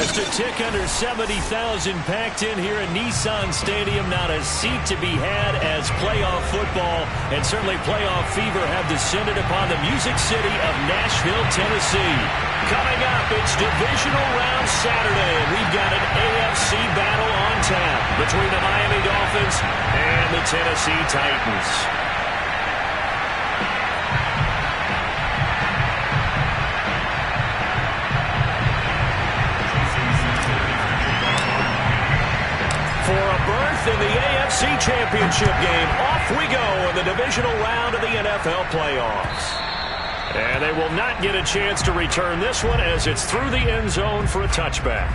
Just a tick under 70,000 packed in here at Nissan Stadium. Not a seat to be had as playoff football and certainly playoff fever have descended upon the Music City of Nashville, Tennessee. Coming up, it's Divisional Round Saturday, and we've got an AFC battle on tap between the Miami Dolphins and the Tennessee Titans. For a berth in the AFC Championship game, off we go in the divisional round of the NFL playoffs. And they will not get a chance to return this one as it's through the end zone for a touchback.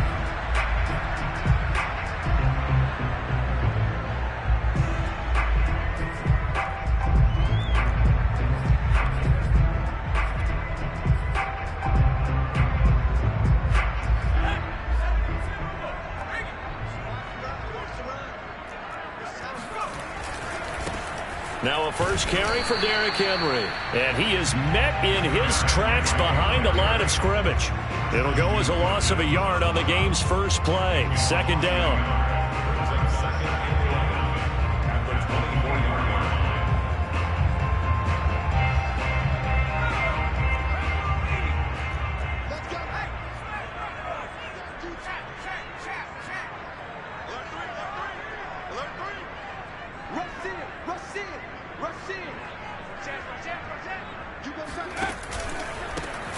Now a first carry for Derrick Henry. And he is met in his tracks behind the line of scrimmage. It'll go as a loss of a yard on the game's first play. Second down.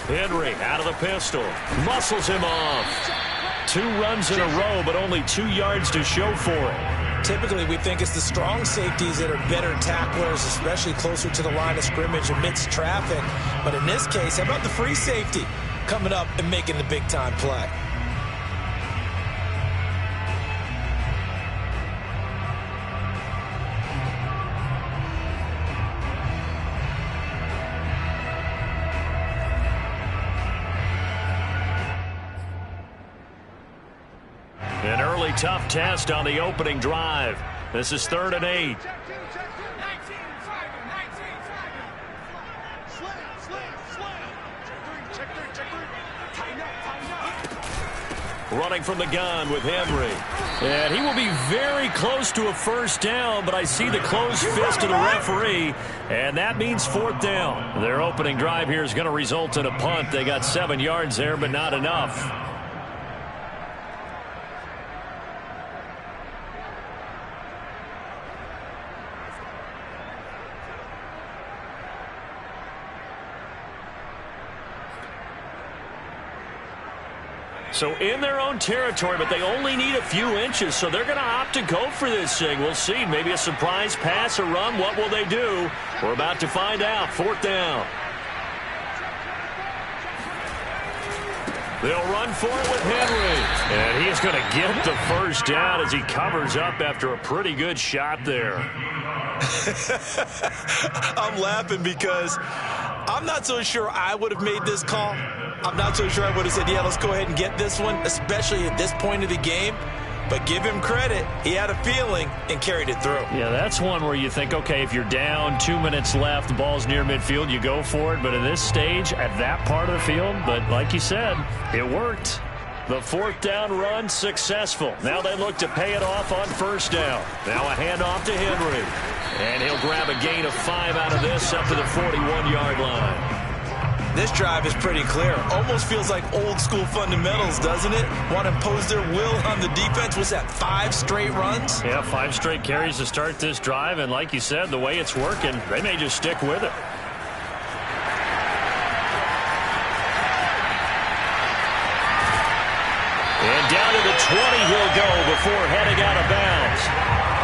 Henry out of the pistol. Muscles him off. 2 runs in a row, but only 2 yards to show for it. Typically, we think it's the strong safeties that are better tacklers, especially closer to the line of scrimmage amidst traffic. But in this case, how about the free safety coming up and making the big-time play? An early tough test on the opening drive. This is 3rd and 8. Running from the gun with Henry. And he will be very close to a first down, but I see the closed fist of the referee, and that means 4th down. Their opening drive here is going to result in a punt. They got 7 yards there, but not enough. So in their own territory, but they only need a few inches, so they're going to opt to go for this thing. We'll see. Maybe a surprise pass or run. What will they do? We're about to find out. 4th down. They'll run for it with Henry. And he's going to get the first down as he covers up after a pretty good shot there. I'm laughing because I'm not so sure I would have made this call. I'm not so sure I would have said, yeah, let's go ahead and get this one, especially at this point of the game. But give him credit. He had a feeling and carried it through. Yeah, that's one where you think, okay, if you're down, 2 minutes left, the ball's near midfield, you go for it. But at this stage, at that part of the field, but like you said, it worked. The 4th down run successful. Now they look to pay it off on 1st down. Now a handoff to Henry. And he'll grab a gain of 5 out of this up to the 41-yard line. This drive is pretty clear. Almost feels like old-school fundamentals, doesn't it? Want to impose their will on the defense. Was that 5 straight runs? Yeah, 5 straight carries to start this drive. And like you said, the way it's working, they may just stick with it. And down to the 20 he'll go before heading out of bounds.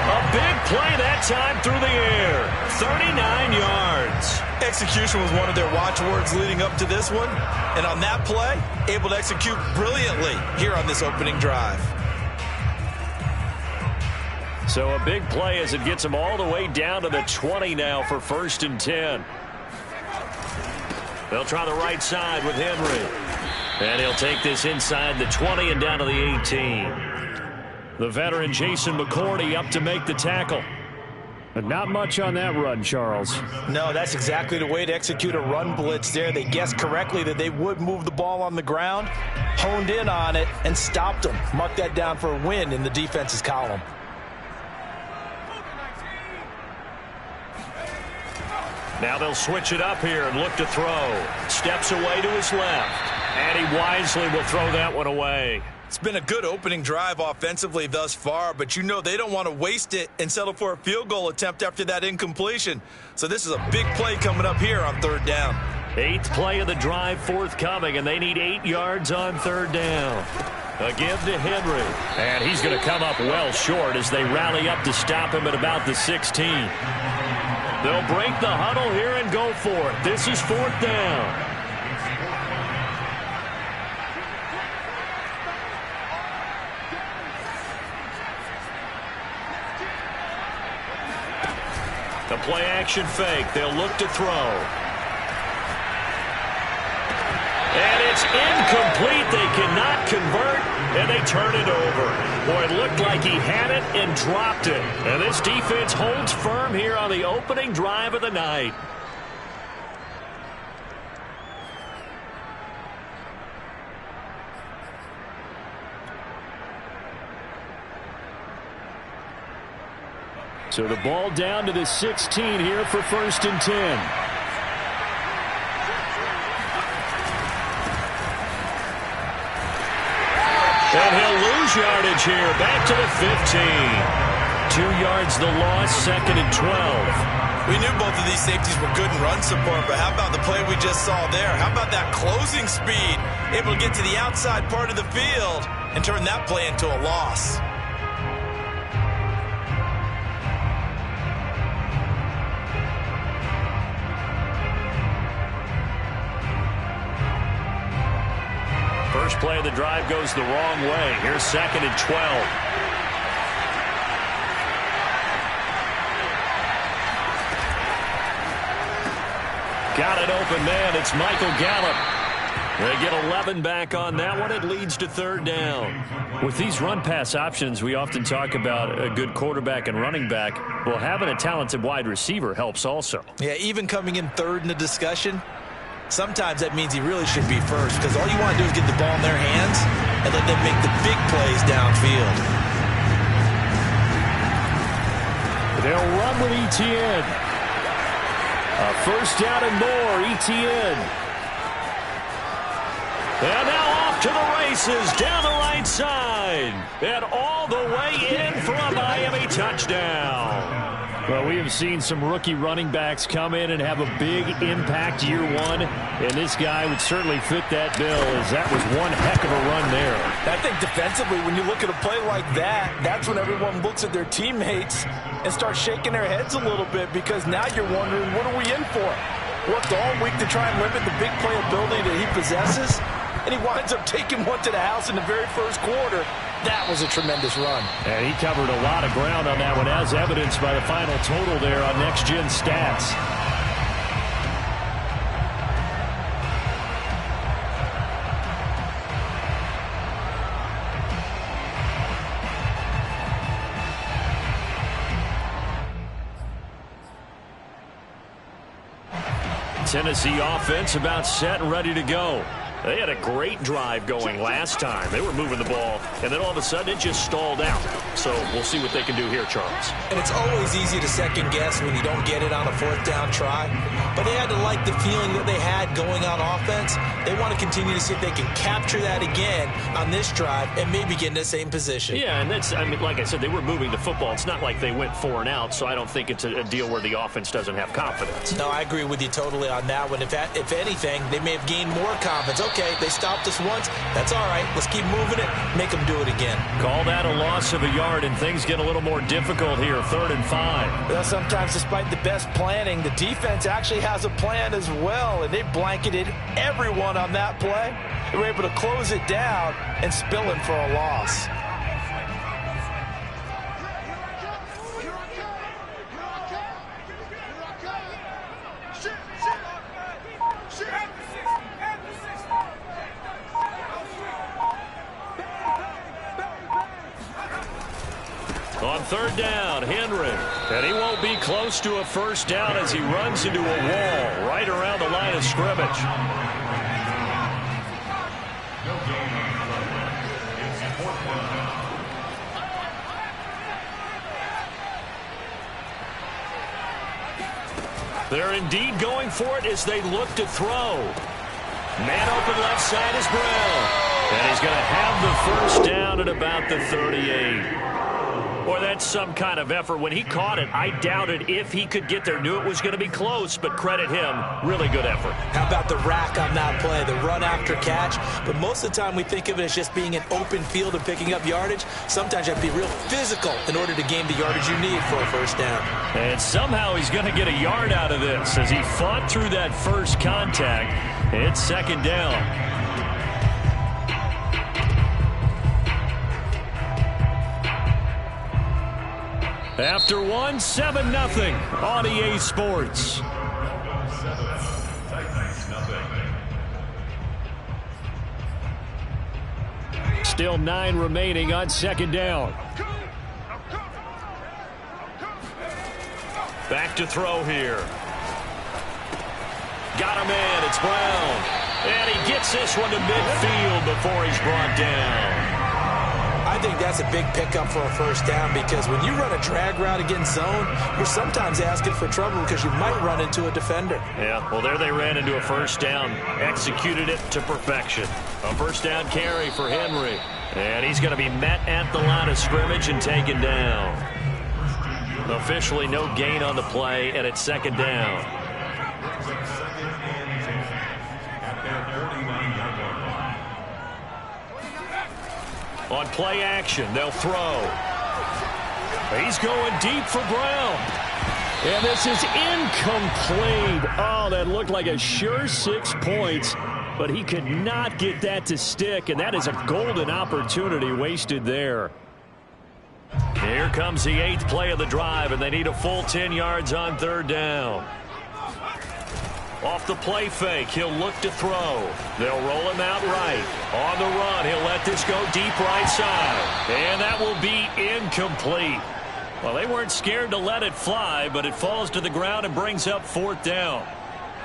A big play that time through the air. 39 yards. Execution was one of their watchwords leading up to this one. And on that play, able to execute brilliantly here on this opening drive. So a big play as it gets them all the way down to the 20 now for 1st and 10. They'll try the right side with Henry. And he'll take this inside the 20 and down to the 18. The veteran Jason McCourty up to make the tackle. But not much on that run, Charles. No, that's exactly the way to execute a run blitz there. They guessed correctly that they would move the ball on the ground, honed in on it, and stopped them. Mark that down for a win in the defense's column. Now they'll switch it up here and look to throw. Steps away to his left. And he wisely will throw that one away. It's been a good opening drive offensively thus far, but you know they don't want to waste it and settle for a field goal attempt after that incompletion. So this is a big play coming up here on third down. 8th play of the drive forthcoming, and they need 8 yards on third down. A give to Henry. And he's going to come up well short as they rally up to stop him at about the 16. They'll break the huddle here and go for it. This is 4th down. The play action fake. They'll look to throw. And it's incomplete. They cannot convert, and they turn it over. Boy, it looked like he had it and dropped it. And this defense holds firm here on the opening drive of the night. So the ball down to the 16 here for 1st and 10. And he'll lose yardage here. Back to the 15. 2 yards the loss, 2nd and 12. We knew both of these safeties were good in run support, but how about the play we just saw there? How about that closing speed? Able to get to the outside part of the field and turn that play into a loss. First play of the drive goes the wrong way. Here's 2nd and 12. Got it open man. It's Michael Gallup. They get 11 back on that one. It leads to 3rd down. With these run-pass options, we often talk about a good quarterback and running back. Well, having a talented wide receiver helps also. Yeah, even coming in 3rd in the discussion, sometimes that means he really should be first, because all you want to do is get the ball in their hands and let them make the big plays downfield. They'll run with Etienne. A 1st down and more, Etienne. And now off to the races, down the right side. And all the way in for a Miami touchdown. Well, we have seen some rookie running backs come in and have a big impact year one, and this guy would certainly fit that bill, as that was one heck of a run there. I think defensively, when you look at a play like that, that's when everyone looks at their teammates and starts shaking their heads a little bit, because now you're wondering, what are we in for? Worked all week to try and limit the big play ability that he possesses, and he winds up taking one to the house in the very first quarter. That was a tremendous run. And he covered a lot of ground on that one, as evidenced by the final total there on Next Gen Stats. Tennessee offense about set and ready to go. They had a great drive going last time. They were moving the ball, and then all of a sudden it just stalled out. So we'll see what they can do here, Charles. And it's always easy to second guess when you don't get it on a 4th down try. But they had to like the feeling that they had going on offense. They want to continue to see if they can capture that again on this drive and maybe get in the same position. Yeah, and that's, I mean, like I said, they were moving the football. It's not like they went 4 and out, so I don't think it's a deal where the offense doesn't have confidence. No, I agree with you totally on that one. If anything, they may have gained more confidence. Okay, they stopped us once. That's all right. Let's keep moving it. Make them do it again. Call that a loss of a yard, and things get a little more difficult here. 3rd and 5. Well, sometimes, despite the best planning, the defense actually has a plan as well, and they blanketed everyone on that play. They were able to close it down and spill in for a loss. On third down, Henry. And he won't be close to a first down as he runs into a wall right around the line of scrimmage. They're indeed going for it as they look to throw. Man open left side is Brown. And he's going to have the first down at about the 38. Boy, that's some kind of effort. When he caught it, I doubted if he could get there. Knew it was going to be close, but credit him. Really good effort. How about the rack on that play, the run after catch? But most of the time we think of it as just being an open field and picking up yardage. Sometimes you have to be real physical in order to gain the yardage you need for a first down. And somehow he's going to get a yard out of this as he fought through that first contact. It's second down. After one, 7-0 on EA Sports. Still 9 remaining on second down. Back to throw here. Got a man, it's Brown. And he gets this one to midfield before he's brought down. I think that's a big pickup for a first down because when you run a drag route against zone, you're sometimes asking for trouble because you might run into a defender. Yeah, well, there they ran into a first down, executed it to perfection. A first down carry for Henry. And he's going to be met at the line of scrimmage and taken down. Officially no gain on the play, and it's second down. On play action, they'll throw. He's going deep for Brown. And this is incomplete. Oh, that looked like a sure 6 points, but he could not get that to stick, and that is a golden opportunity wasted there. Here comes the 8th play of the drive, and they need a full 10 yards on third down. Off the play fake, he'll look to throw. They'll roll him out right. On the run, he'll let this go deep right side. And that will be incomplete. Well, they weren't scared to let it fly, but it falls to the ground and brings up fourth down.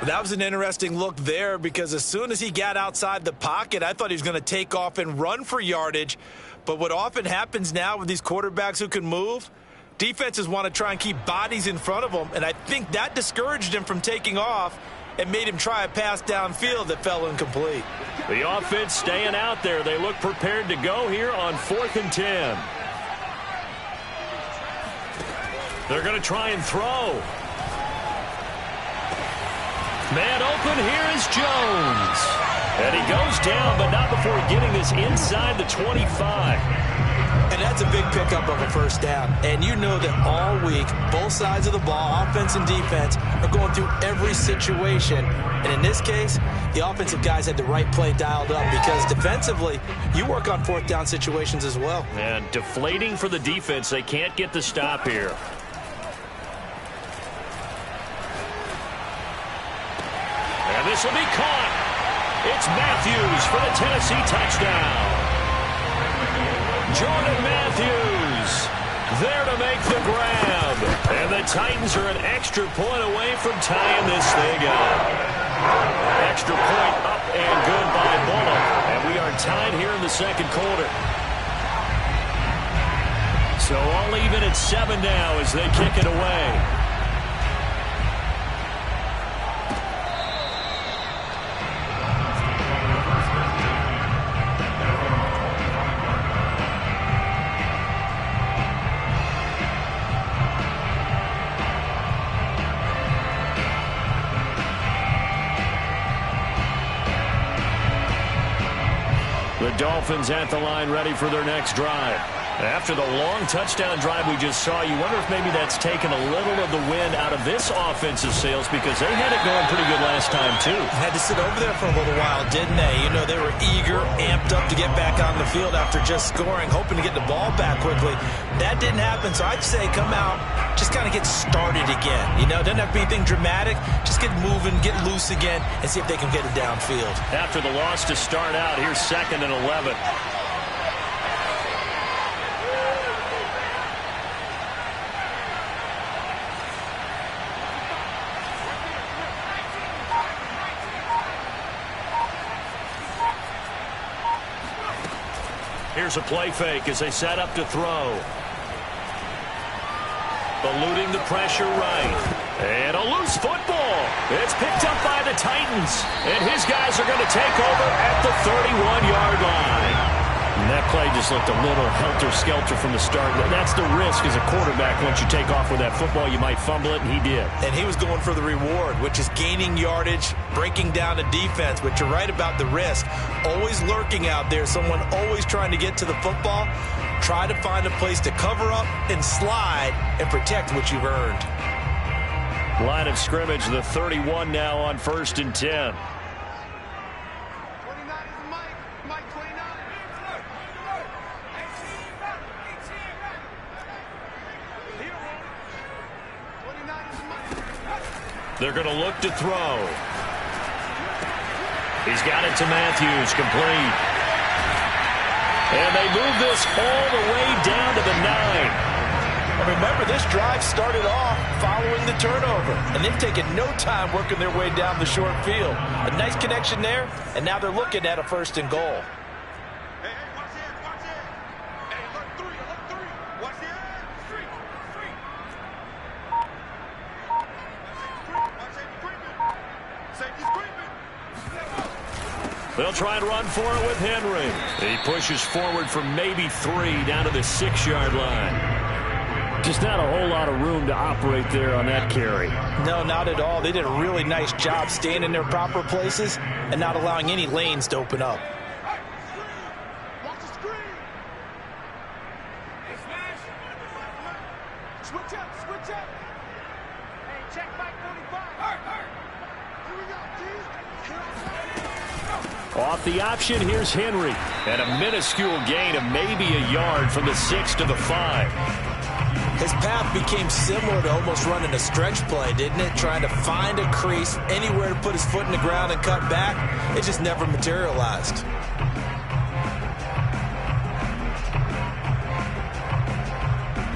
That was an interesting look there because as soon as he got outside the pocket, I thought he was going to take off and run for yardage. But what often happens now with these quarterbacks who can move, defenses want to try and keep bodies in front of them, and I think that discouraged him from taking off and made him try a pass downfield that fell incomplete. The offense staying out there. They look prepared to go here on 4th and 10. They're going to try and throw. Man open, here is Jones. And he goes down, but not before getting this inside the 25. And that's a big pickup of a first down. And you know that all week, both sides of the ball, offense and defense, are going through every situation. And in this case, the offensive guys had the right play dialed up because defensively, you work on fourth down situations as well. And deflating for the defense. They can't get the stop here. And this will be caught. It's Matthews for the Tennessee touchdown. Jordan Matthews there to make the grab. And the Titans are an extra point away from tying this thing up. Extra point up and good by Bullock. And we are tied here in the second quarter. So all even at 7 now as they kick it away. The Dolphins at the line ready for their next drive. After the long touchdown drive we just saw, you wonder if maybe that's taken a little of the wind out of this offensive sails because they had it going pretty good last time too. Had to sit over there for a little while, didn't they? You know, they were eager, amped up to get back on the field after just scoring, hoping to get the ball back quickly. That didn't happen, so I'd say come out, just kind of get started again. You know, doesn't have to be anything dramatic. Just get moving, get loose again, and see if they can get it downfield. After the loss to start out, here's 2nd and 11. Here's a play fake as they set up to throw. Eluding the pressure right. And a loose football. It's picked up by the Titans. And his guys are going to take over at the 31-yard line. And that play just looked a little helter-skelter from the start. That's the risk as a quarterback. Once you take off with that football, you might fumble it, and he did. And he was going for the reward, which is gaining yardage, breaking down the defense. But you're right about the risk. Always lurking out there, someone always trying to get to the football. Try to find a place to cover up and slide and protect what you've earned. Line of scrimmage, the 31 now on 1st and 10. They're going to look to throw. He's got it to Matthews, complete. And they move this all the way down to the 9. And remember, this drive started off following the turnover, and they've taken no time working their way down the short field. A nice connection there, and now they're looking at a 1st and goal. They'll try and run for it with Henry. He pushes forward for maybe 3 down to the 6-yard line. Just not a whole lot of room to operate there on that carry. No, not at all. They did a really nice job staying in their proper places and not allowing any lanes to open up. Switch up, switch up. Hey, check back 45. Here we go, Off the option, here's Henry. And a minuscule gain of maybe a yard from the 6 to the 5. His path became similar to almost running a stretch play, didn't it? Trying to find a crease, anywhere to put his foot in the ground and cut back. It just never materialized.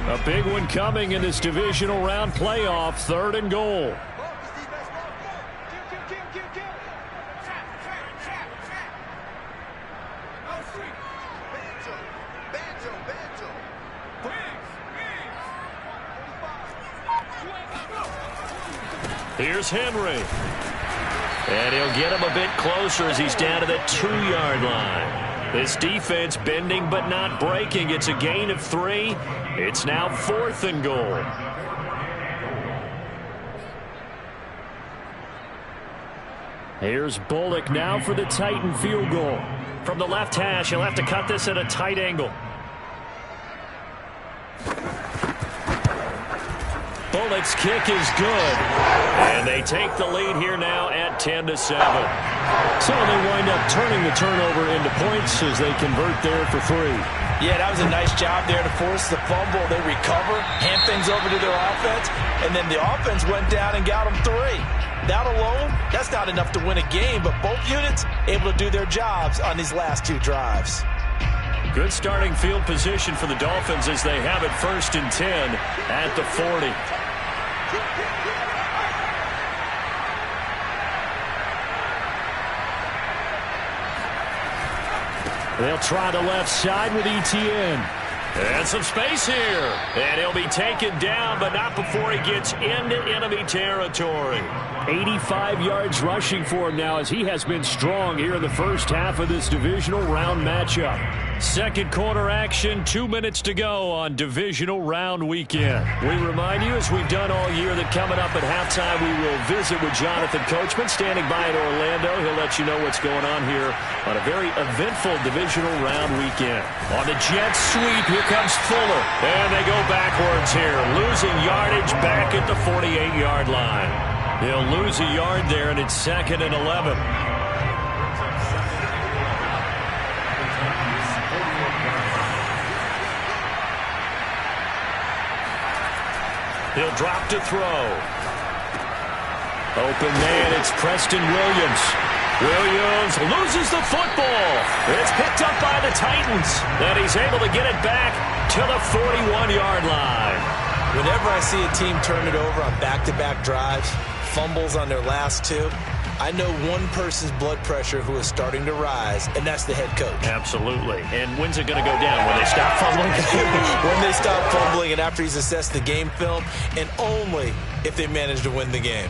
A big one coming in this divisional round playoff, 3rd and goal. Here's Henry. And he'll get him a bit closer as he's down to the 2-yard line. This defense bending but not breaking. It's a gain of 3. It's now 4th and goal. Here's Bullock now for the Titan field goal. From the left hash, he'll have to cut this at a tight angle. Bullock's kick is good. And they take the lead here now at 10-7. So they wind up turning the turnover into points as they convert there for 3. Yeah, that was a nice job there to force the fumble. They recover, hand things over to their offense, and then the offense went down and got them 3. That alone, that's not enough to win a game, but both units able to do their jobs on these last 2 drives. Good starting field position for the Dolphins as they have it 1st and 10 at the 40. They'll try the left side with Etienne. And some space here. And he'll be taken down, but not before he gets into enemy territory. 85 yards rushing for him now as he has been strong here in the first half of this divisional round matchup. Second quarter action, 2 minutes to go on divisional round weekend. We remind you, as we've done all year, that coming up at halftime, we will visit with Jonathan Coachman standing by in Orlando. He'll let you know what's going on here on a very eventful divisional round weekend. On the jet sweep, here comes Fuller. And they go backwards here, losing yardage back at the 48-yard line. He'll lose a yard there, and it's 2nd and 11. He'll drop to throw. Open man, it's Preston Williams. Williams loses the football. It's picked up by the Titans. Then he's able to get it back to the 41-yard line. Whenever I see a team turn it over on back-to-back drives, fumbles on their last 2, I know one person's blood pressure who is starting to rise, and that's the head coach. Absolutely. And when's it going to go down? When they stop fumbling? When they stop fumbling and after he's assessed the game film, and only if they manage to win the game.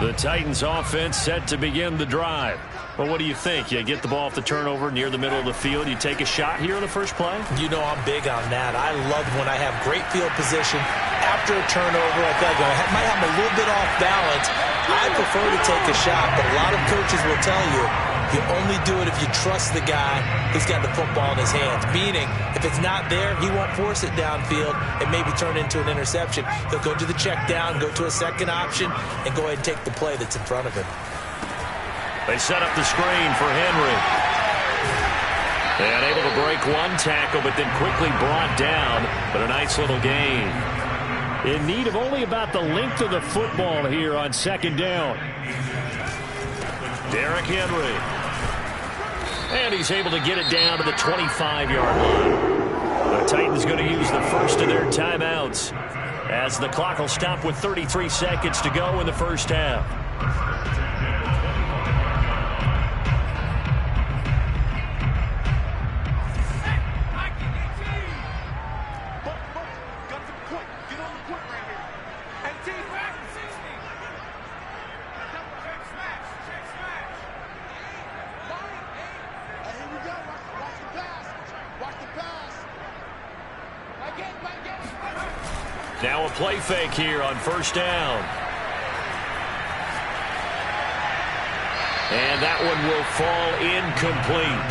The Titans offense set to begin the drive. Well, what do you think? You get the ball off the turnover near the middle of the field. You take a shot here in the first play? You know I'm big on that. I love when I have great field position. After a turnover, I feel like I might have a little bit off balance. I prefer to take a shot, but a lot of coaches will tell you only do it if you trust the guy who's got the football in his hands. Meaning, if it's not there, he won't force it downfield and maybe turn it into an interception. He'll go to the check down, go to a second option, and go ahead and take the play that's in front of him. They set up the screen for Henry. And able to break one tackle, but then quickly brought down. But a nice little gain. In need of only about the length of the football here on second down. Derrick Henry. And he's able to get it down to the 25-yard line. The Titans going to use the first of their timeouts as the clock will stop with 33 seconds to go in the first half. Now a play fake here on first down. And that one will fall incomplete.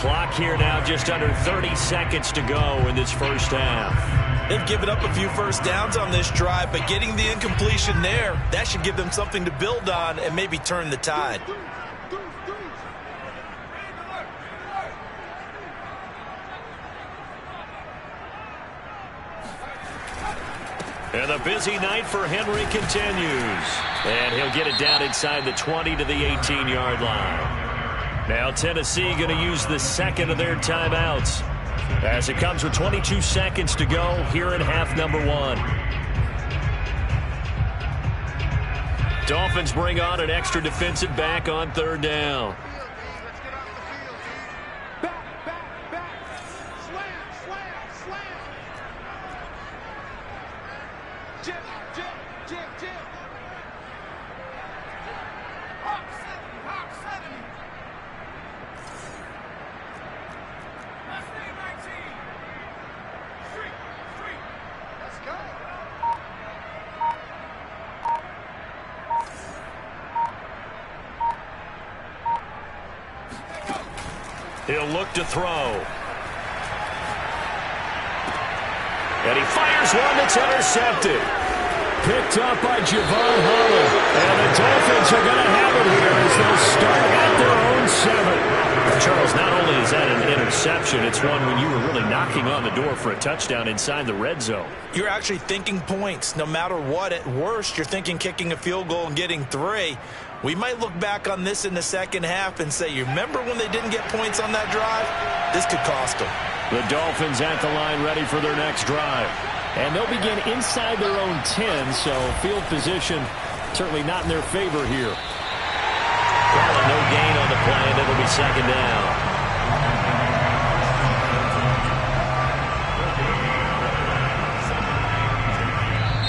Clock here now just under 30 seconds to go in this first half. They've given up a few first downs on this drive, but getting the incompletion there, that should give them something to build on and maybe turn the tide. And the busy night for Henry continues. And he'll get it down inside the 20 to the 18-yard line. Now Tennessee going to use the second of their timeouts as it comes with 22 seconds to go here in half number one. Dolphins bring on an extra defensive back on third down. He'll look to throw. And he fires one that's intercepted. Picked up by Javon Holland. And the Dolphins are going to have it here as they'll start at their own 7. Charles, not only is that an interception, it's one when you were really knocking on the door for a touchdown inside the red zone. You're actually thinking points. No matter what, at worst, you're thinking kicking a field goal and getting 3. We might look back on this in the second half and say, you remember when they didn't get points on that drive? This could cost them. The Dolphins at the line ready for their next drive. And they'll begin inside their own 10, so field position certainly not in their favor here. Well, no gain on the play, and it'll be second down.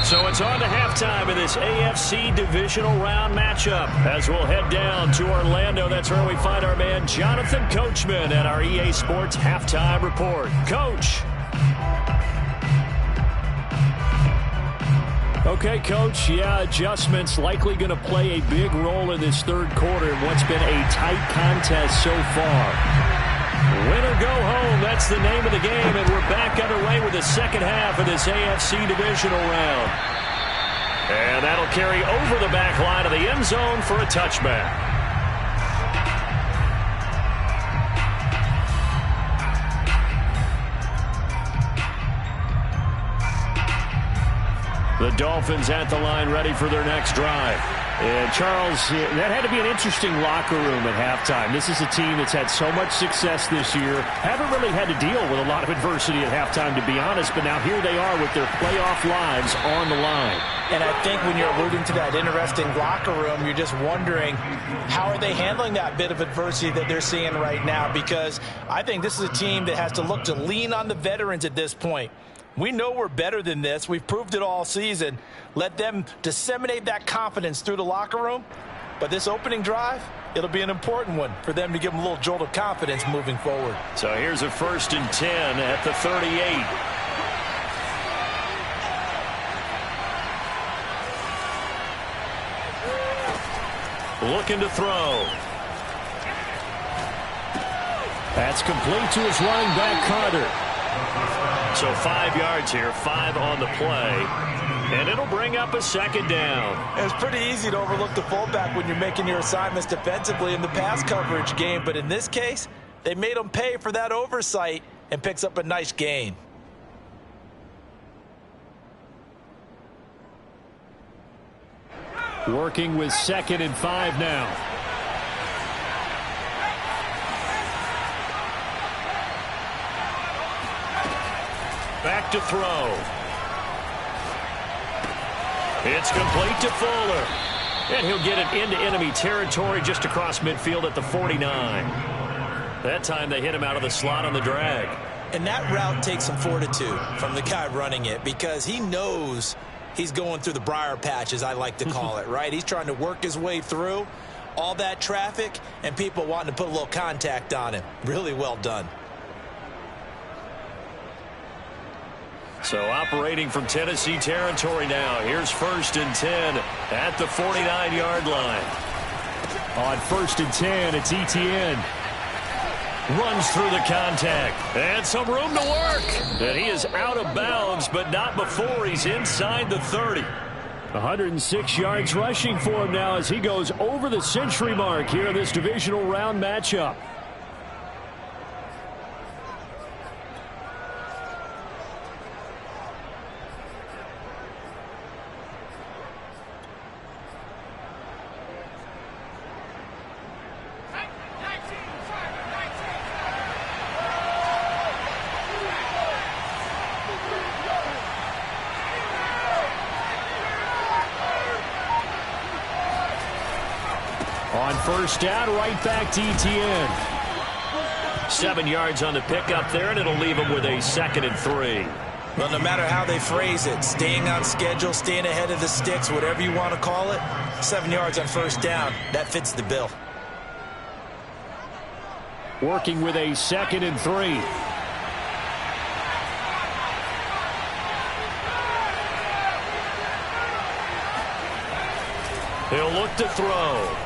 So it's on to halftime in this AFC divisional round matchup as we'll head down to Orlando. That's where we find our man Jonathan Coachman at our EA Sports Halftime Report. Coach. Okay, Coach, yeah, adjustments likely going to play a big role in this third quarter in what's been a tight contest so far. Win or go home, that's the name of the game, and we're back underway with the second half of this AFC divisional round. And that'll carry over the back line of the end zone for a touchback. The Dolphins at the line ready for their next drive. And, Charles, that had to be an interesting locker room at halftime. This is a team that's had so much success this year. Haven't really had to deal with a lot of adversity at halftime, to be honest. But now here they are with their playoff lives on the line. And I think when you're alluding to that interesting locker room, you're just wondering how are they handling that bit of adversity that they're seeing right now? Because I think this is a team that has to look to lean on the veterans at this point. We know we're better than this. We've proved it all season. Let them disseminate that confidence through the locker room. But this opening drive, it'll be an important one for them to give them a little jolt of confidence moving forward. So here's a 1st and 10 at the 38. Looking to throw. That's complete to his running back, Carter. So 5 yards here, 5 on the play. And it'll bring up a 2nd down. It's pretty easy to overlook the fullback when you're making your assignments defensively in the pass coverage game. But in this case, they made him pay for that oversight and picks up a nice gain. Working with 2nd and 5 now. Back to throw. It's complete to Fuller. And he'll get it into enemy territory just across midfield at the 49. That time they hit him out of the slot on the drag. And that route takes some fortitude from the guy running it because he knows he's going through the briar patch, as I like to call it, right? He's trying to work his way through all that traffic and people wanting to put a little contact on him. Really well done. So operating from Tennessee territory now. Here's 1st and 10 at the 49-yard line. On 1st and 10, it's Etienne. Runs through the contact. And some room to work. And he is out of bounds, but not before he's inside the 30. 106 yards rushing for him now as he goes over the century mark here in this divisional round matchup. On 1st down, right back to Etienne. 7 yards on the pickup there, and it'll leave him with a 2nd and 3. Well, no matter how they phrase it, staying on schedule, staying ahead of the sticks, whatever you want to call it, 7 yards on 1st down, that fits the bill. Working with a 2nd and 3. He'll look to throw.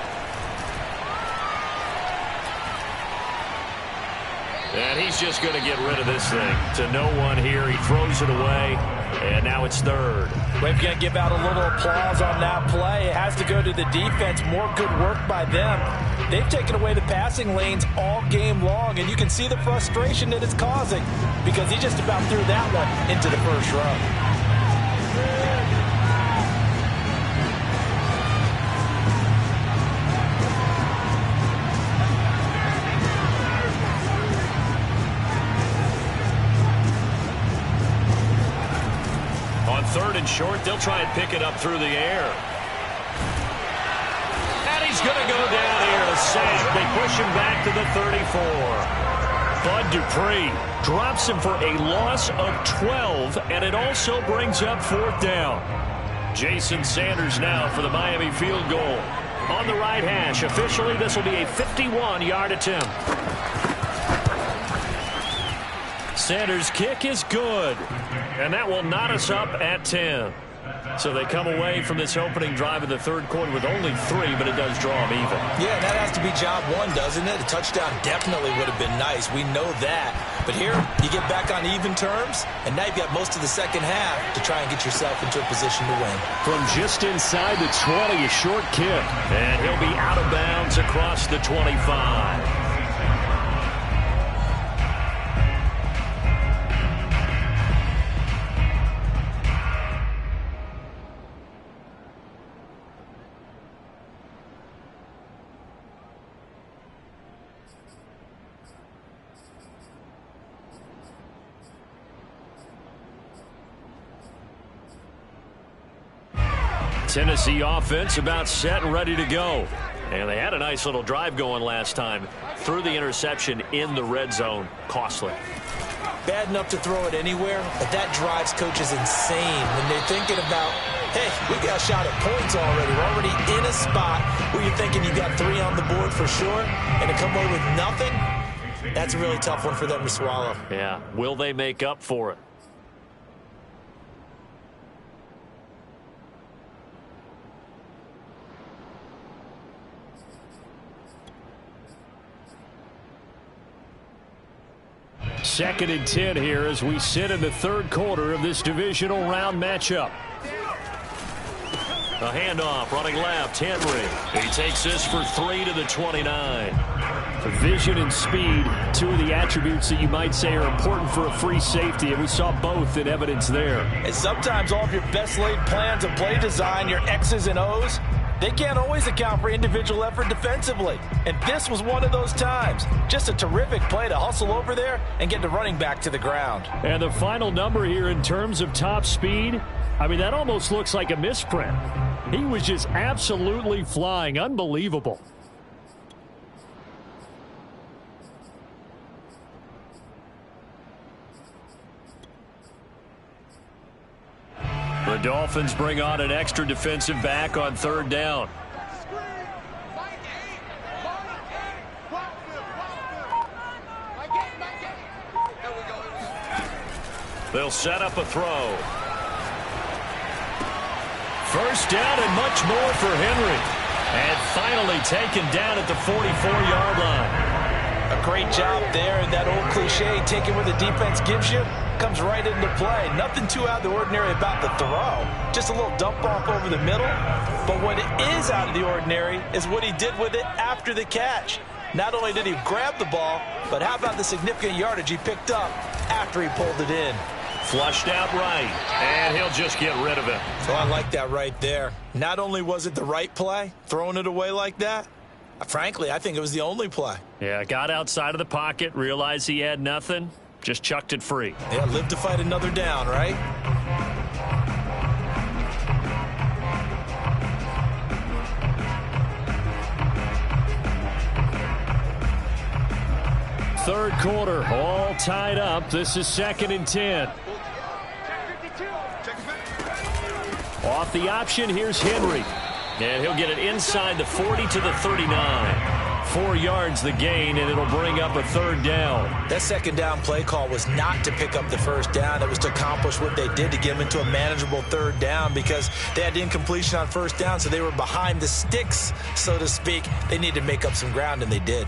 And he's just going to get rid of this thing to no one here. He throws it away, and now it's 3rd. We're going to give out a little applause on that play. It has to go to the defense. More good work by them. They've taken away the passing lanes all game long, and you can see the frustration that it's causing because he just about threw that one into the 1st row. On 3rd and short, they'll try and pick it up through the air. And he's going to go down here, a sack. They push him back to the 34. Bud Dupree drops him for a loss of 12, and it also brings up 4th down. Jason Sanders now for the Miami field goal. On the right hash, officially this will be a 51-yard attempt. Sanders' kick is good, and that will knot us up at 10. So they come away from this opening drive in the 3rd quarter with only 3, but it does draw them even. Yeah, that has to be job 1, doesn't it? A touchdown definitely would have been nice. We know that. But here, you get back on even terms, and now you've got most of the 2nd half to try and get yourself into a position to win. From just inside the 20, a short kick. And he'll be out of bounds across the 25. Tennessee offense about set and ready to go. And they had a nice little drive going last time. Threw the interception in the red zone. Costly. Bad enough to throw it anywhere, but that drives coaches insane when they're thinking about, hey, we got a shot at points already. We're already in a spot where you're thinking you got 3 on the board for sure, and to come away with nothing, that's a really tough one for them to swallow. Yeah, will they make up for it? Second and 10 here as we sit in the third quarter of this divisional round matchup. A handoff, running left, Henry. He takes this for 3 to the 29. Vision and speed, 2 of the attributes that you might say are important for a free safety, and we saw both in evidence there. And sometimes all of your best laid plans of play design, your X's and O's, they can't always account for individual effort defensively. And this was one of those times. Just a terrific play to hustle over there and get the running back to the ground. And the final number here in terms of top speed, I mean, that almost looks like a misprint. He was just absolutely flying. Unbelievable. The Dolphins bring on an extra defensive back on third down. They'll set up a throw. First down and much more for Henry. And finally taken down at the 44-yard line. A great job there, and that old cliche, taking what the defense gives you, comes right into play. Nothing too out of the ordinary about the throw. Just a little dump off over the middle. But what is out of the ordinary is what he did with it after the catch. Not only did he grab the ball, but how about the significant yardage he picked up after he pulled it in. Flushed out right, and he'll just get rid of it. So I like that right there. Not only was it the right play, throwing it away like that, frankly, I think it was the only play. Yeah, got outside of the pocket, realized he had nothing, just chucked it free. Yeah, live to fight another down, right? Third quarter, all tied up. This is 2nd and 10. Off the option, here's Henry. And he'll get it inside the 40 to the 39. 4 yards the gain, and it'll bring up a third down. That second down play call was not to pick up the first down. It was to accomplish what they did to get them into a manageable third down because they had incompletion on first down, so they were behind the sticks, so to speak. They needed to make up some ground, and they did.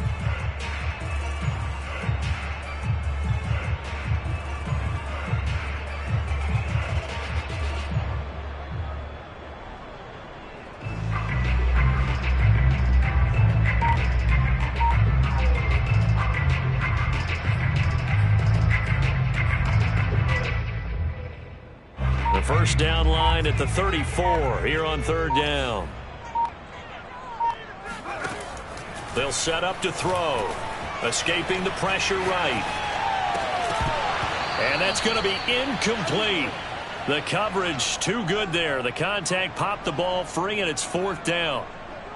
First down line at the 34 here on third down. They'll set up to throw. Escaping the pressure right. And that's going to be incomplete. The coverage too good there. The contact popped the ball free, and it's 4th down.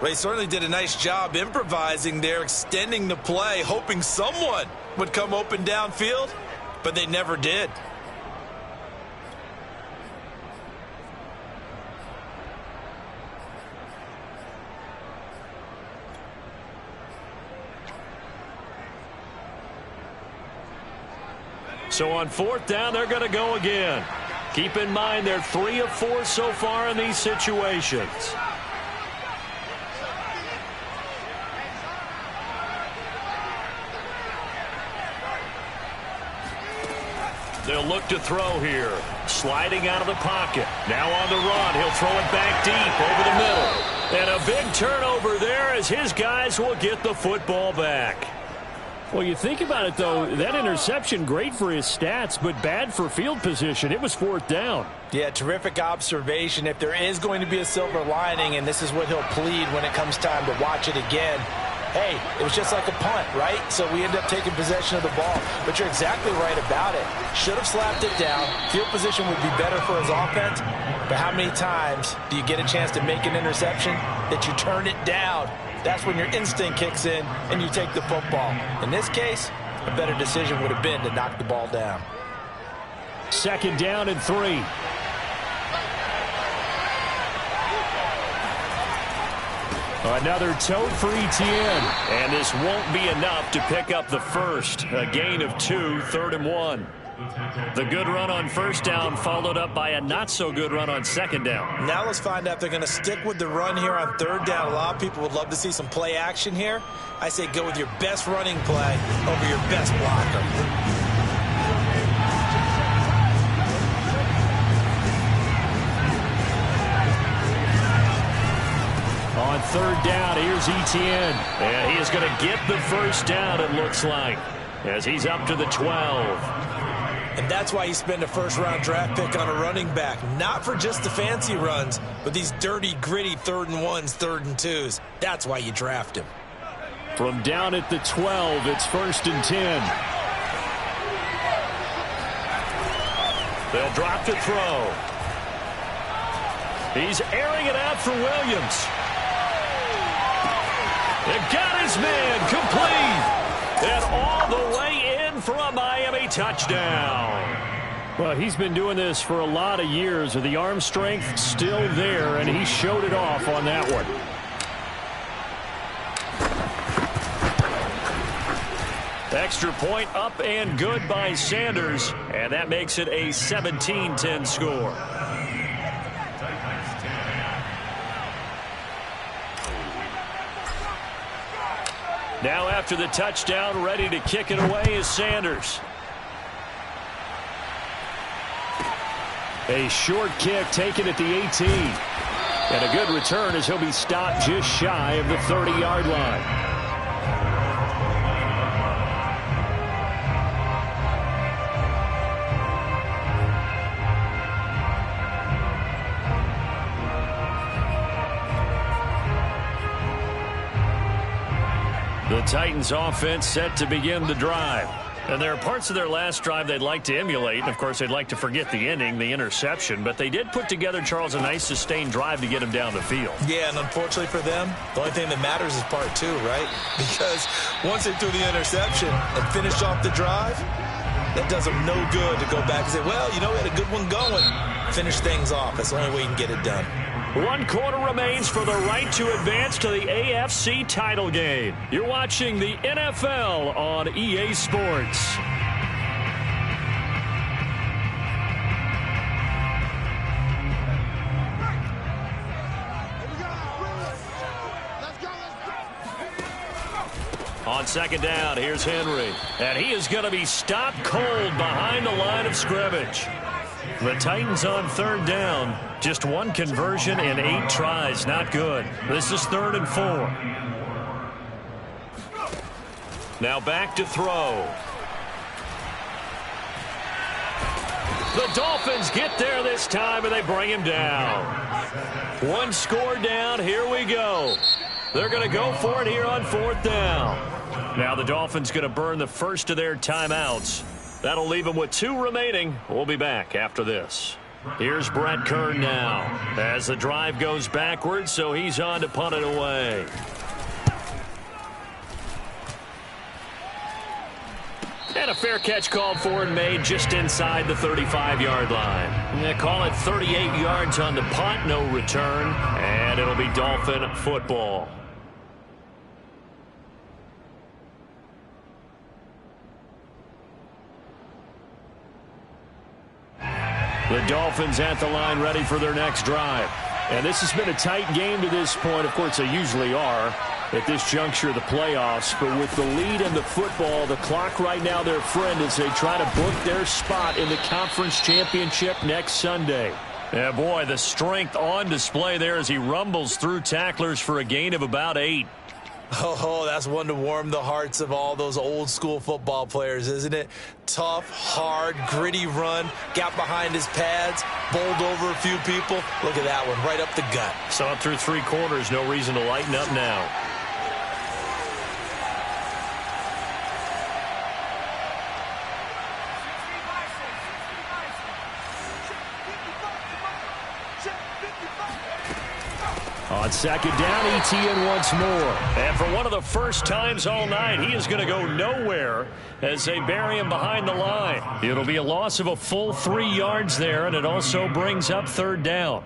Well, he certainly did a nice job improvising there, extending the play, hoping someone would come open downfield, but they never did. So on 4th down, they're going to go again. Keep in mind they're 3 of 4 so far in these situations. They'll look to throw here. Sliding out of the pocket. Now on the run. He'll throw it back deep over the middle. And a big turnover there as his guys will get the football back. Well, you think about it, though, that interception, great for his stats, but bad for field position. It was 4th down. Yeah, terrific observation. If there is going to be a silver lining, and this is what he'll plead when it comes time to watch it again, hey, it was just like a punt, right? So we end up taking possession of the ball. But you're exactly right about it. Should have slapped it down. Field position would be better for his offense. But how many times do you get a chance to make an interception that you turn it down? That's when your instinct kicks in and you take the football. In this case, a better decision would have been to knock the ball down. 2nd down and 3. Another tote for Etienne. And this won't be enough to pick up the first. A gain of 2, 3rd and 1. The good run on 1st down followed up by a not-so-good run on 2nd down. Now let's find out if they're going to stick with the run here on 3rd down. A lot of people would love to see some play action here. I say go with your best running play over your best blocker. On 3rd down, here's Etienne. And he is going to get the 1st down, it looks like, as he's up to the 12. And that's why you spend a 1st-round draft pick on a running back. Not for just the fancy runs, but these dirty, gritty 3rd and 1s, 3rd and 2s. That's why you draft him. From down at the 12, it's 1st and 10. They'll drop to throw. He's airing it out for Williams. It got his man complete. And all the way in for a Miami touchdown. Well, he's been doing this for a lot of years. With the arm strength still there, and he showed it off on that one. Extra point up and good by Sanders. And that makes it a 17-10 score. Now after the touchdown, ready to kick it away is Sanders. A short kick taken at the 18. And a good return as he'll be stopped just shy of the 30-yard line. The Titans offense set to begin the drive. And there are parts of their last drive they'd like to emulate. And, of course, they'd like to forget the ending, the interception. But they did put together, Charles, a nice sustained drive to get him down the field. Yeah, and unfortunately for them, the only thing that matters is part 2, right? Because once they threw the interception and finished off the drive, that does them no good to go back and say, well, you know, we had a good one going. Finish things off. That's the only way you can get it done. 1 quarter remains for the right to advance to the AFC title game. You're watching the NFL on EA Sports. On 2nd down, here's Henry. And he is going to be stopped cold behind the line of scrimmage. The Titans on 3rd down. Just 1 conversion in 8 tries. Not good. This is 3rd and 4. Now back to throw. The Dolphins get there this time, and they bring him down. 1 score down. Here we go. They're going to go for it here on 4th down. Now the Dolphins going to burn the first of their timeouts. That'll leave them with 2 remaining. We'll be back after this. Here's Brett Kern now as the drive goes backwards, so he's on to punt it away. And a fair catch called for and made just inside the 35-yard line. They call it 38 yards on the punt, no return, and it'll be Dolphin football. The Dolphins at the line ready for their next drive. And this has been a tight game to this point. Of course, they usually are at this juncture of the playoffs. But with the lead in the football, the clock right now their friend as they try to book their spot in the conference championship next Sunday. Yeah, boy, the strength on display there as he rumbles through tacklers for a gain of about 8. Oh, that's one to warm the hearts of all those old school football players, isn't it? Tough, hard, gritty run, got behind his pads, bowled over a few people. Look at that one, right up the gut. Saw it through 3 quarters, no reason to lighten up now. On second down, Etienne once more. And for one of the first times all night, he is going to go nowhere as they bury him behind the line. It'll be a loss of a full 3 yards there, and it also brings up third down.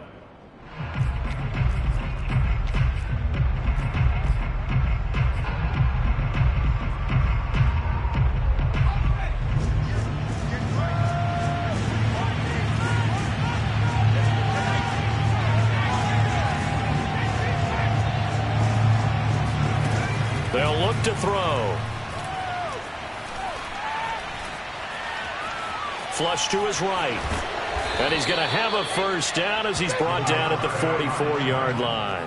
They'll look to throw. Flush to his right. And he's going to have a first down as he's brought down at the 44-yard line.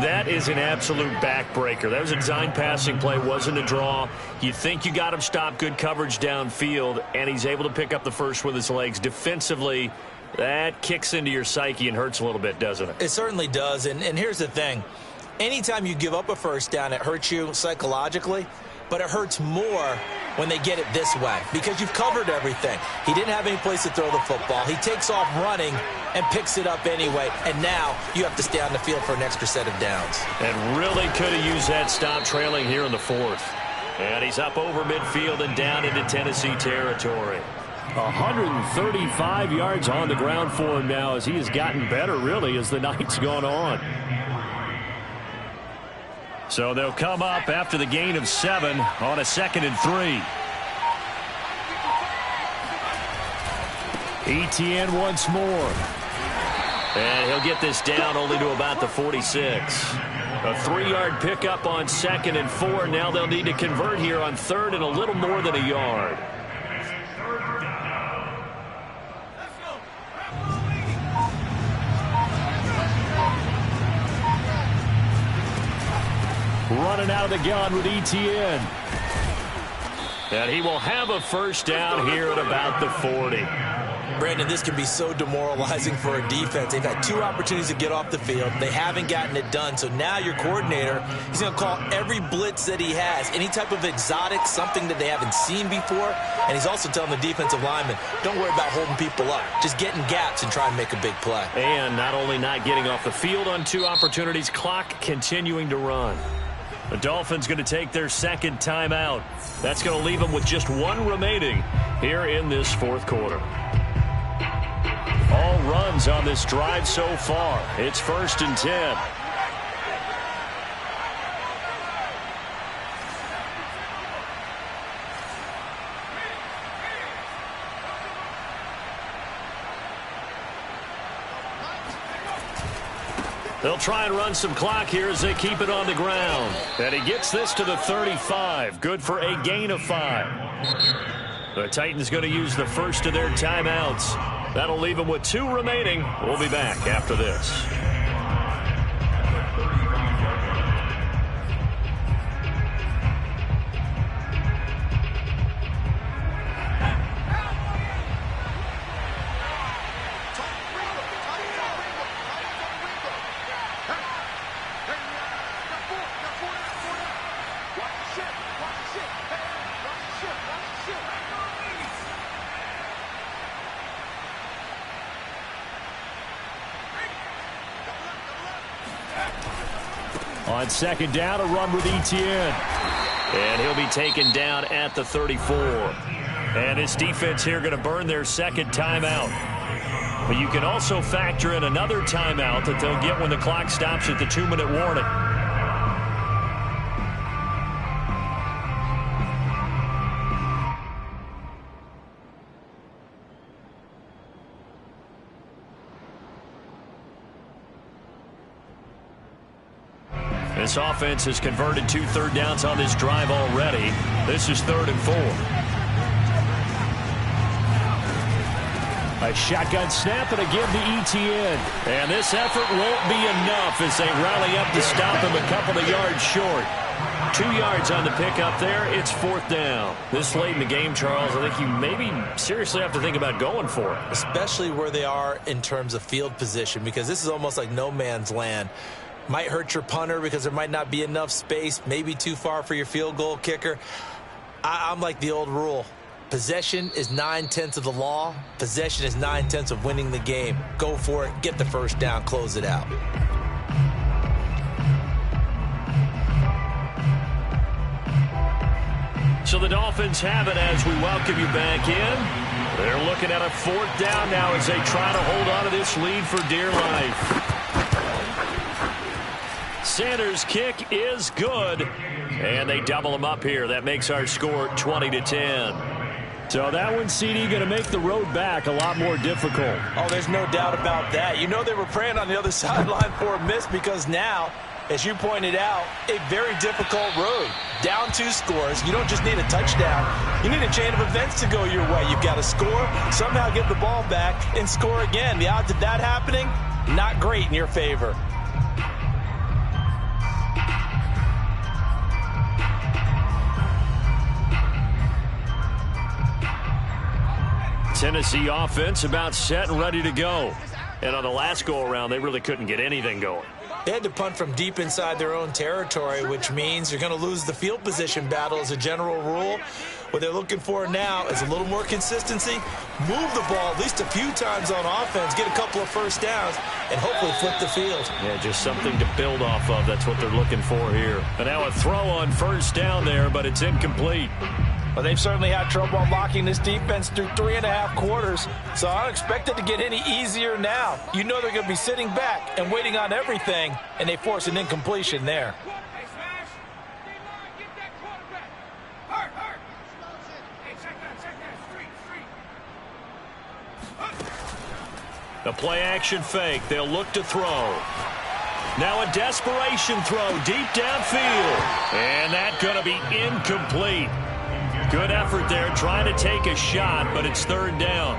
That is an absolute backbreaker. That was a design passing play, wasn't a draw. You think you got him stopped, good coverage downfield, and he's able to pick up the first with his legs. Defensively, that kicks into your psyche and hurts a little bit, doesn't it? It certainly does, and here's the thing. Anytime you give up a first down, it hurts you psychologically, but it hurts more when they get it this way because you've covered everything. He didn't have any place to throw the football. He takes off running and picks it up anyway, and now you have to stay on the field for an extra set of downs. And really could have used that stop trailing here in the fourth. And he's up over midfield and down into Tennessee territory. 135 yards on the ground for him now as he has gotten better, really, as the night's gone on. So they'll come up after the gain of 7 on a 2nd and 3. Etienne once more. And he'll get this down only to about the 46. A 3-yard pickup on 2nd and 4. Now they'll need to convert here on 3rd and a little more than a yard. Running out of the gun with Etienne. And he will have a first down here at about the 40. Brandon, this can be so demoralizing for a defense. They've had 2 opportunities to get off the field. They haven't gotten it done. So now your coordinator, he's going to call every blitz that he has, any type of exotic, something that they haven't seen before. And he's also telling the defensive lineman, don't worry about holding people up. Just get in gaps and try and make a big play. And not only not getting off the field on 2 opportunities, clock continuing to run. The Dolphins going to take their 2nd timeout. That's going to leave them with just 1 remaining here in this 4th quarter. All runs on this drive so far. It's 1st and 10. They'll try and run some clock here as they keep it on the ground. And he gets this to the 35. Good for a gain of 5. The Titans going to use the first of their timeouts. That'll leave them with 2 remaining. We'll be back after this. On 2nd down, a run with Etienne. And he'll be taken down at the 34. And his defense here going to burn their 2nd timeout. But you can also factor in another timeout that they'll get when the clock stops at the 2-minute warning. This offense has converted 2 third downs on this drive already. This is 3rd and 4. A shotgun snap and again to Etienne. And this effort won't be enough as they rally up to stop him a couple of yards short. 2 yards on the pickup there. It's 4th down. This late in the game, Charles, I think you maybe seriously have to think about going for it. Especially where they are in terms of field position, because this is almost like no man's land. Might hurt your punter because there might not be enough space, maybe too far for your field goal kicker. I'm like the old rule. Possession is 9/10 of the law. Possession is 9/10 of winning the game. Go for it. Get the first down. Close it out. So the Dolphins have it as we welcome you back in. They're looking at a 4th down now as they try to hold on to this lead for dear life. Sanders' kick is good, and they double them up here. That makes our score 20-10. So that one, CD, going to make the road back a lot more difficult. Oh, there's no doubt about that. You know they were praying on the other sideline for a miss because now, as you pointed out, a very difficult road. Down 2 scores. You don't just need a touchdown. You need a chain of events to go your way. You've got to score, somehow get the ball back, and score again. The odds of that happening, not great in your favor. Tennessee offense about set and ready to go. And on the last go-around, they really couldn't get anything going. They had to punt from deep inside their own territory, which means you're going to lose the field position battle as a general rule. What they're looking for now is a little more consistency, move the ball at least a few times on offense, get a couple of first downs, and hopefully flip the field. Yeah, just something to build off of. That's what they're looking for here. And now a throw on first down there, but it's incomplete. Well, they've certainly had trouble unlocking this defense through 3.5 quarters, so I don't expect it to get any easier now. You know they're going to be sitting back and waiting on everything, and they force an incompletion there. A play-action fake. They'll look to throw. Now a desperation throw deep downfield. And that's going to be incomplete. Good effort there, trying to take a shot, but it's 3rd down.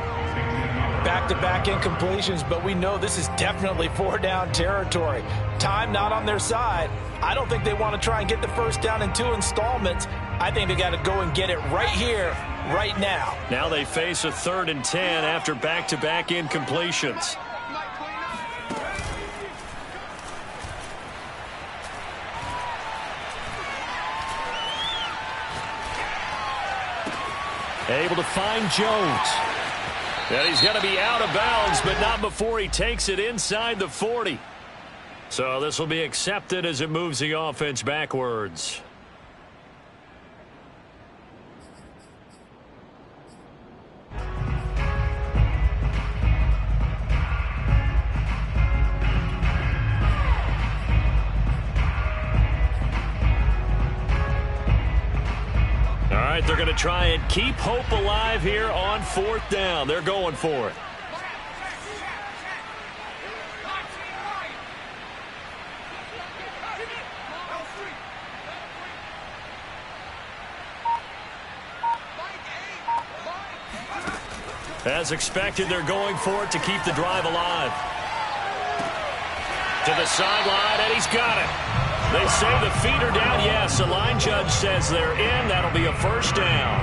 Back-to-back incompletions, but we know this is definitely 4-down territory. Time not on their side. I don't think they want to try and get the first down in 2 installments. I think they got to go and get it right here, right now. Now they face a 3rd and 10 after back-to-back incompletions. Able to find Jones. And he's going to be out of bounds, but not before he takes it inside the 40. So this will be accepted as it moves the offense backwards. All right, they're going to try and keep hope alive here on 4th down. They're going for it. As expected, they're going for it to keep the drive alive. To the sideline, and he's got it. They say the feet are down. Yes, the line judge says they're in. That'll be a first down.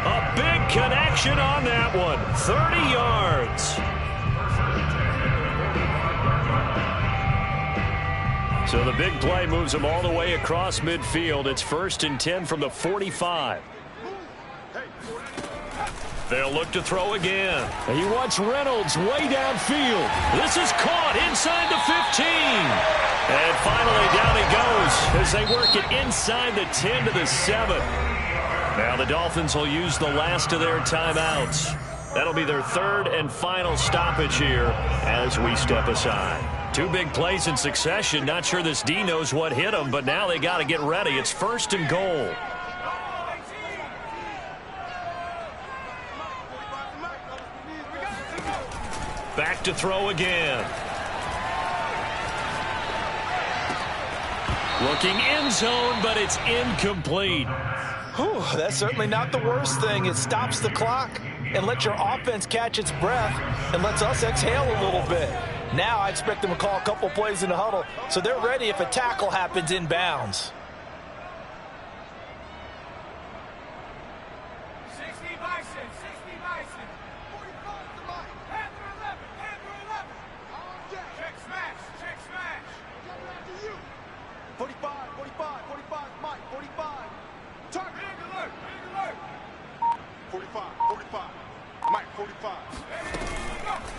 A big connection on that one. 30 yards. So the big play moves them all the way across midfield. It's 1st and 10 from the 45. They'll look to throw again. He wants Reynolds way downfield. This is caught inside the 15. And finally down he goes as they work it inside the 10 to the 7. Now the Dolphins will use the last of their timeouts. That'll be their 3rd and final stoppage here as we step aside. 2 big plays in succession. Not sure this D knows what hit them, but now they got to get ready. It's 1st and goal. Back to throw again. Looking end zone, but it's incomplete. Whew, that's certainly not the worst thing. It stops the clock and lets your offense catch its breath and lets us exhale a little bit. Now I expect them to call a couple plays in the huddle so they're ready if a tackle happens inbounds.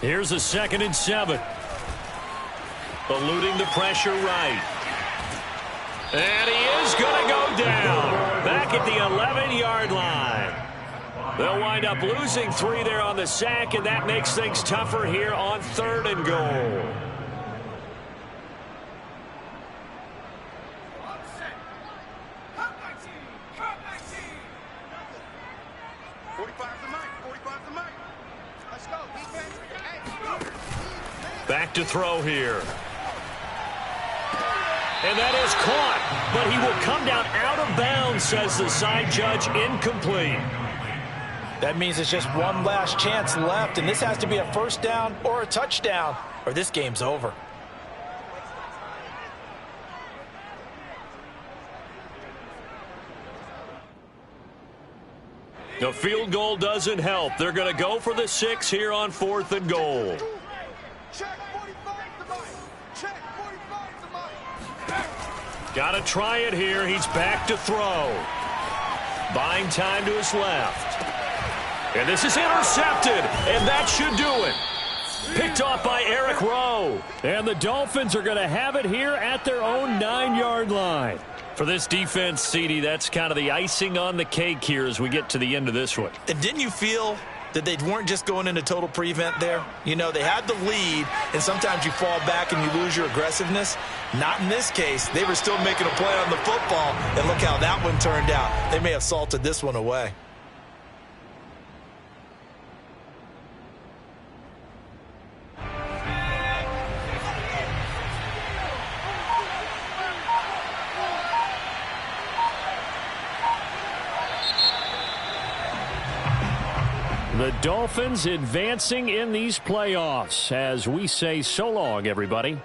Here's a 2nd and 7. Eluding the pressure right. And he is going to go down. Back at the 11-yard They'll wind up losing 3 there on the sack, and that makes things tougher here on 3rd and goal. Back to throw here. And that is caught, but he will come down out of bounds, says the side judge, incomplete. That means it's just one last chance left, and this has to be a first down or a touchdown, or this game's over. The field goal doesn't help. They're going to go for the 6 here on 4th and goal. Check 45 to Mike. Check 45 to Mike. Got to try it here. He's back to throw. Buying time to his left. And this is intercepted, and that should do it. Picked off by Eric Rowe. And the Dolphins are going to have it here at their own 9-yard line. For this defense, CD, that's kind of the icing on the cake here as we get to the end of this one. And didn't you feel that they weren't just going into total prevent there? You know, they had the lead, and sometimes you fall back and you lose your aggressiveness. Not in this case. They were still making a play on the football, and look how that one turned out. They may have salted this one away. The Dolphins advancing in these playoffs as we say so long, everybody.